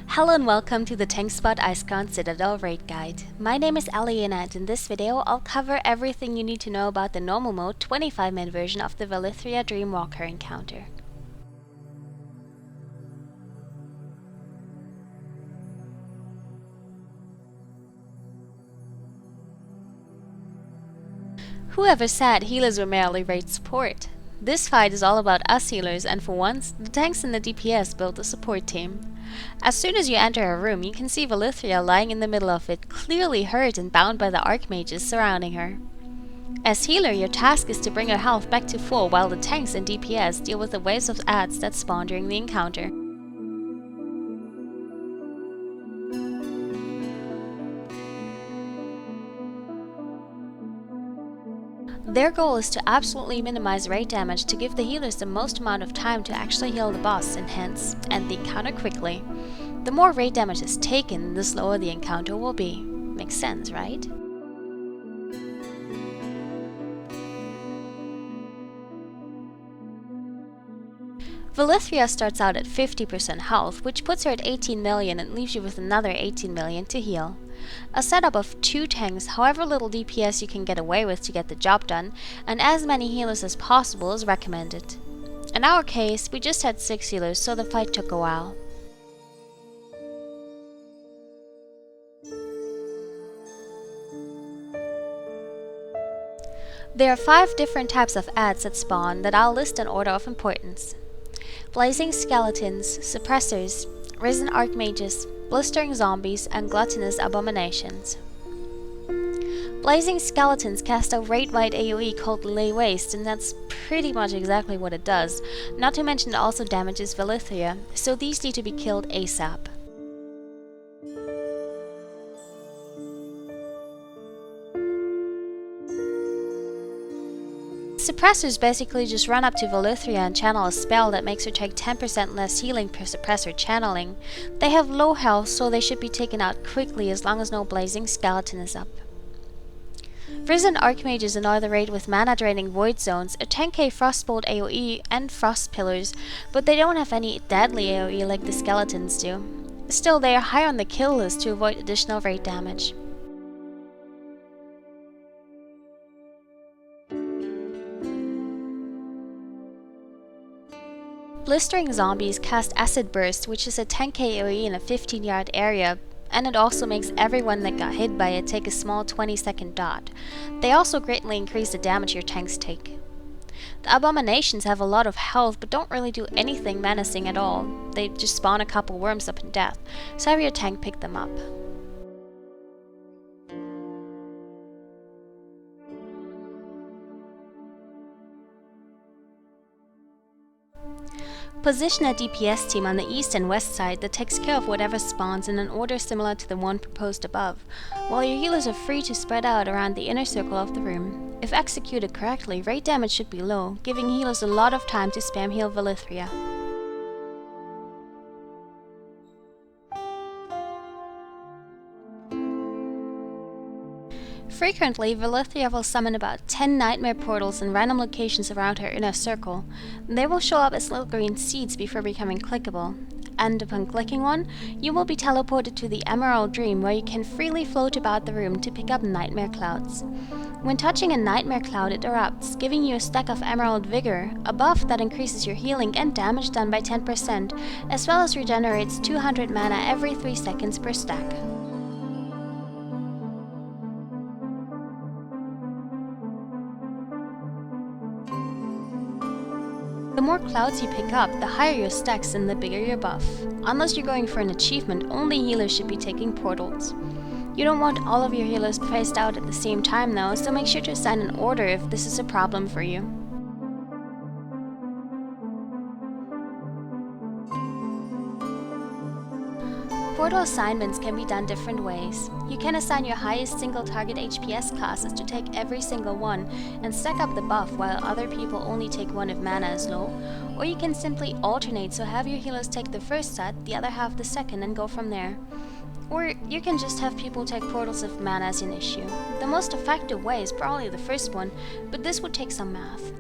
Hello and welcome to the TankSpot Icecrown Citadel Raid Guide. My name is Aliena and in this video I'll cover everything you need to know about the normal mode 25-man version of the Valithria Dreamwalker encounter. Whoever said healers were merely raid support? This fight is all about us healers, and for once, the tanks and the DPS build a support team. As soon as you enter a room, you can see Valithria lying in the middle of it, clearly hurt and bound by the archmages surrounding her. As healer, your task is to bring her health back to full while the tanks and DPS deal with the waves of adds that spawn during the encounter. Their goal is to absolutely minimize raid damage to give the healers the most amount of time to actually heal the boss and hence end the encounter quickly. The more raid damage is taken, the slower the encounter will be. Makes sense, right? Valithria starts out at 50% health, which puts her at 18 million and leaves you with another 18 million to heal. A setup of 2 tanks, however little DPS you can get away with to get the job done, and as many healers as possible is recommended. In our case, we just had 6 healers, so the fight took a while. There are 5 different types of adds that spawn that I'll list in order of importance. Blazing skeletons, suppressors, risen archmages, blistering zombies, and gluttonous abominations. Blazing skeletons cast a raid-wide AoE called Lay Waste, and that's pretty much exactly what it does, not to mention it also damages Valithria, so these need to be killed ASAP. Suppressors basically just run up to Valithria and channel a spell that makes her take 10% less healing per suppressor channeling. They have low health, so they should be taken out quickly as long as no blazing skeleton is up. Risen Archmages annoy the raid with mana draining void zones, a 10k frostbolt AoE, and frost pillars, but they don't have any deadly AoE like the skeletons do. Still, they are high on the kill list to avoid additional raid damage. Blistering Zombies cast Acid Burst, which is a 10k AoE in a 15-yard area, and it also makes everyone that got hit by it take a small 20-second dot. They also greatly increase the damage your tanks take. The Abominations have a lot of health but don't really do anything menacing at all. They just spawn a couple worms up in death, so have your tank pick them up. Position a DPS team on the east and west side that takes care of whatever spawns in an order similar to the one proposed above, while your healers are free to spread out around the inner circle of the room. If executed correctly, raid damage should be low, giving healers a lot of time to spam heal Valithria. Frequently, Valithria will summon about 10 nightmare portals in random locations around her inner circle. They will show up as little green seeds before becoming clickable, and upon clicking one, you will be teleported to the Emerald Dream where you can freely float about the room to pick up nightmare clouds. When touching a nightmare cloud, it erupts, giving you a stack of Emerald Vigor, a buff that increases your healing and damage done by 10%, as well as regenerates 200 mana every 3 seconds per stack. The more clouds you pick up, the higher your stacks and the bigger your buff. Unless you're going for an achievement, only healers should be taking portals. You don't want all of your healers spaced out at the same time though, so make sure to assign an order if this is a problem for you. Portal assignments can be done different ways. You can assign your highest single target HPS classes to take every single one and stack up the buff while other people only take one if mana is low, or you can simply alternate, so have your healers take the first set, the other half the second, and go from there. Or you can just have people take portals if mana is an issue. The most effective way is probably the first one, but this would take some math.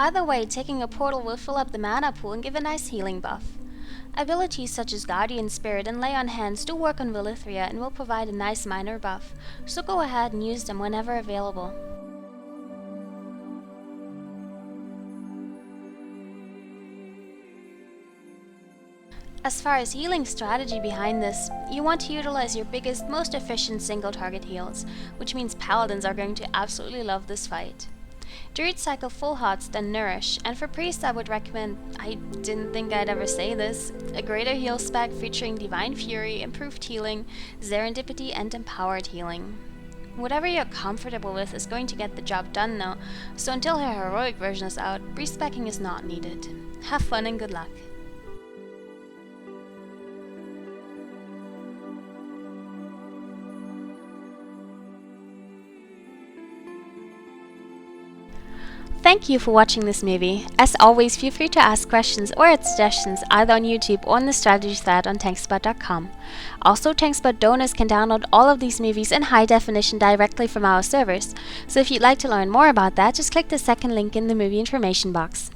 Either way, taking a portal will fill up the mana pool and give a nice healing buff. Abilities such as Guardian Spirit and Lay on Hands do work on Valithria and will provide a nice minor buff, so go ahead and use them whenever available. As far as healing strategy behind this, you want to utilize your biggest, most efficient single target heals, which means paladins are going to absolutely love this fight. Druids cycle full hearts, then nourish, and for priests I would recommend, I didn't think I'd ever say this, a greater heal spec featuring Divine Fury, improved healing, serendipity, and empowered healing. Whatever you're comfortable with is going to get the job done though, so until her heroic version is out, respecking is not needed. Have fun and good luck. Thank you for watching this movie. As always, feel free to ask questions or add suggestions either on YouTube or on the strategy thread on TankSpot.com. Also, TankSpot donors can download all of these movies in high definition directly from our servers, so if you'd like to learn more about that, just click the second link in the movie information box.